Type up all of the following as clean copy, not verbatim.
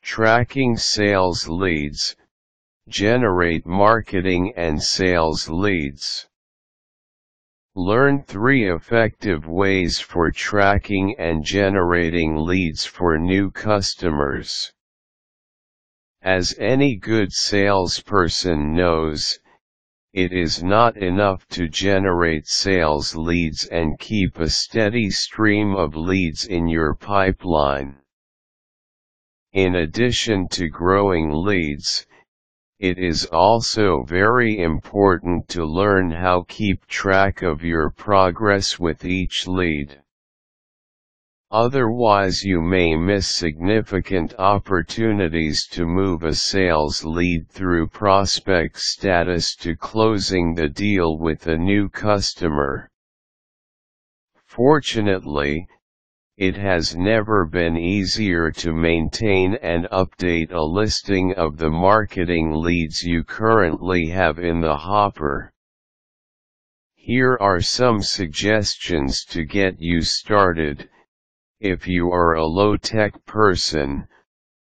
Tracking sales leads. Generate marketing and sales leads. Learn 3 effective ways for tracking and generating leads for new customers. As any good salesperson knows, it is not enough to generate sales leads and keep a steady stream of leads in your pipeline. In addition to growing leads, it is also very important to learn how to keep track of your progress with each lead. Otherwise you may miss significant opportunities to move a sales lead through prospect status to closing the deal with a new customer. Fortunately, it has never been easier to maintain and update a listing of the marketing leads you currently have in the hopper. Here are some suggestions to get you started. If you are a low-tech person,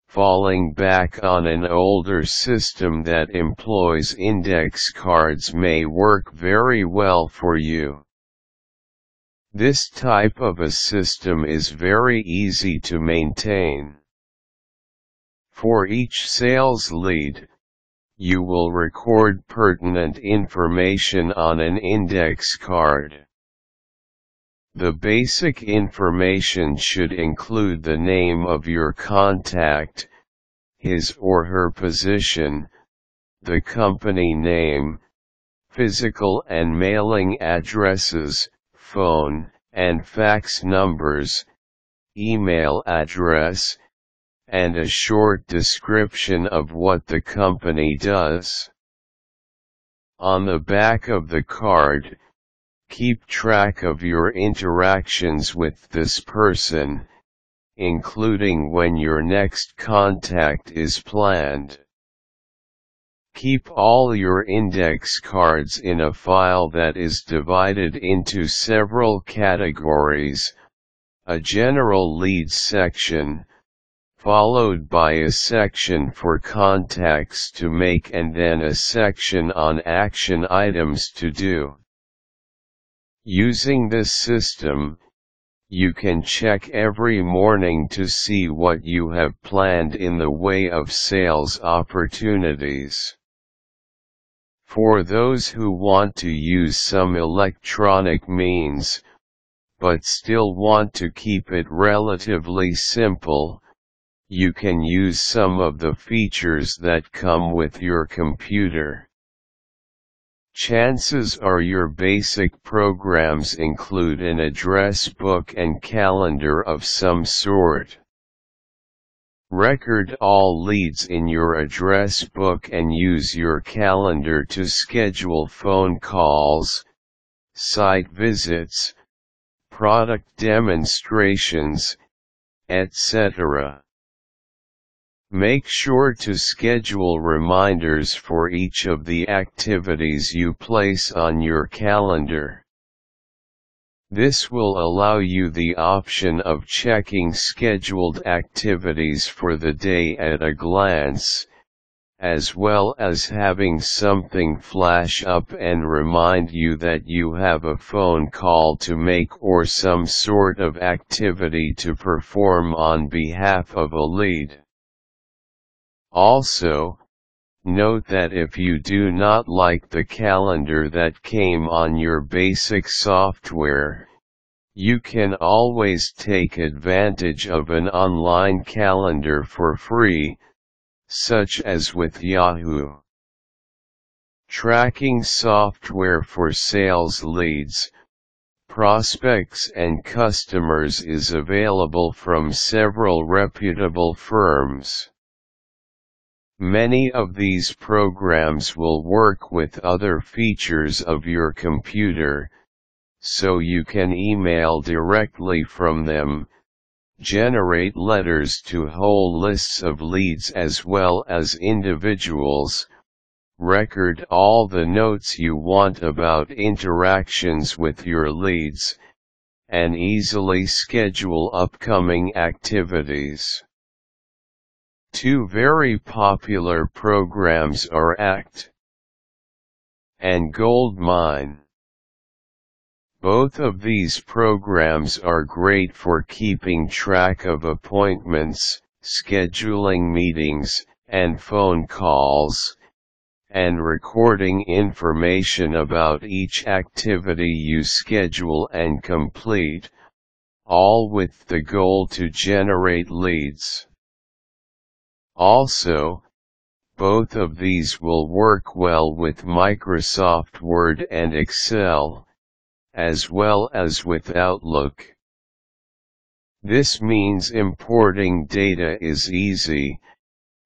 falling back on an older system that employs index cards may work very well for you. This type of a system is very easy to maintain. For each sales lead, you will record pertinent information on an index card. The basic information should include the name of your contact, his or her position, the company name, physical and mailing addresses, phone and fax numbers, email address, and a short description of what the company does. On the back of the card, keep track of your interactions with this person, including when your next contact is planned. Keep all your index cards in a file that is divided into several categories: a general leads section, followed by a section for contacts to make, and then a section on action items to do. Using this system, you can check every morning to see what you have planned in the way of sales opportunities. For those who want to use some electronic means, but still want to keep it relatively simple, you can use some of the features that come with your computer. Chances are your basic programs include an address book and calendar of some sort. Record all leads in your address book and use your calendar to schedule phone calls, site visits, product demonstrations, etc. Make sure to schedule reminders for each of the activities you place on your calendar. This will allow you the option of checking scheduled activities for the day at a glance, as well as having something flash up and remind you that you have a phone call to make or some sort of activity to perform on behalf of a lead. Also, note that if you do not like the calendar that came on your basic software, you can always take advantage of an online calendar for free, such as with Yahoo. Tracking software for sales leads, prospects and customers is available from several reputable firms. Many of these programs will work with other features of your computer, so you can email directly from them, generate letters to whole lists of leads as well as individuals, record all the notes you want about interactions with your leads, and easily schedule upcoming activities. Two very popular programs are Act and Goldmine. Both of these programs are great for keeping track of appointments, scheduling meetings, and phone calls, and recording information about each activity you schedule and complete, all with the goal to generate leads. Also, both of these will work well with Microsoft Word and Excel, as well as with Outlook. This means importing data is easy,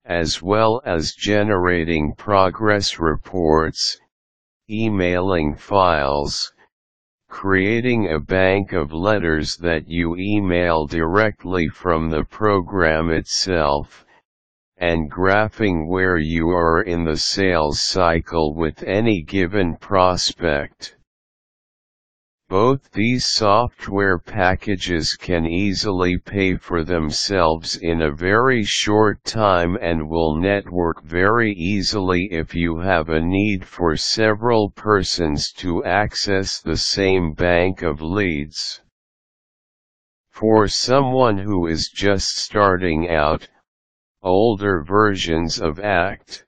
as well as generating progress reports, emailing files, creating a bank of letters that you email directly from the program itself, and graphing where you are in the sales cycle with any given prospect. Both these software packages can easily pay for themselves in a very short time and will network very easily if you have a need for several persons to access the same bank of leads. For someone who is just starting out, older versions of Act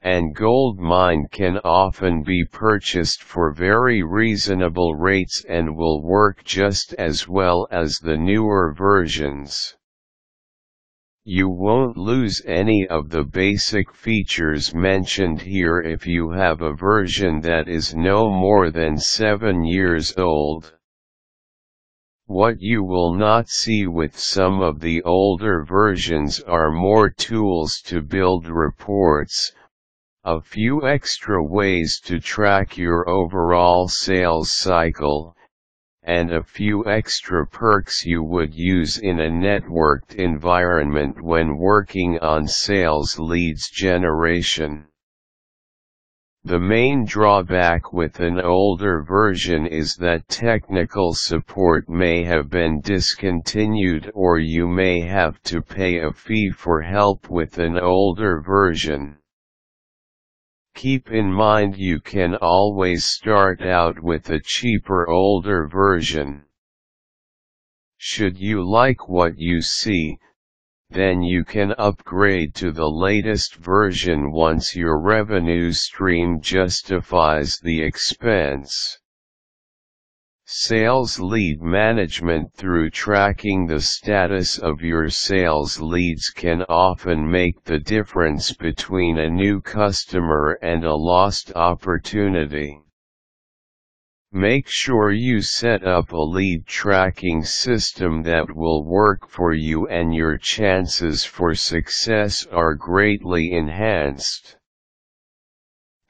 and Goldmine can often be purchased for very reasonable rates and will work just as well as the newer versions. You won't lose any of the basic features mentioned here if you have a version that is no more than 7 years old. What you will not see with some of the older versions are more tools to build reports, a few extra ways to track your overall sales cycle, and a few extra perks you would use in a networked environment when working on sales leads generation. The main drawback with an older version is that technical support may have been discontinued or you may have to pay a fee for help with an older version. Keep in mind you can always start out with a cheaper older version. Should you like what you see, then you can upgrade to the latest version once your revenue stream justifies the expense. Sales lead management through tracking the status of your sales leads can often make the difference between a new customer and a lost opportunity. Make sure you set up a lead tracking system that will work for you and your chances for success are greatly enhanced.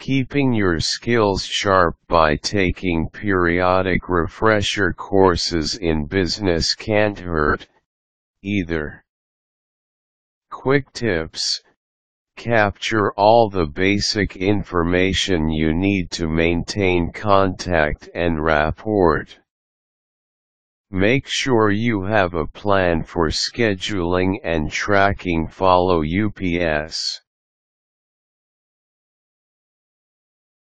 Keeping your skills sharp by taking periodic refresher courses in business can't hurt, either. Quick tips: capture all the basic information you need to maintain contact and rapport. Make sure you have a plan for scheduling and tracking. Follow UPS.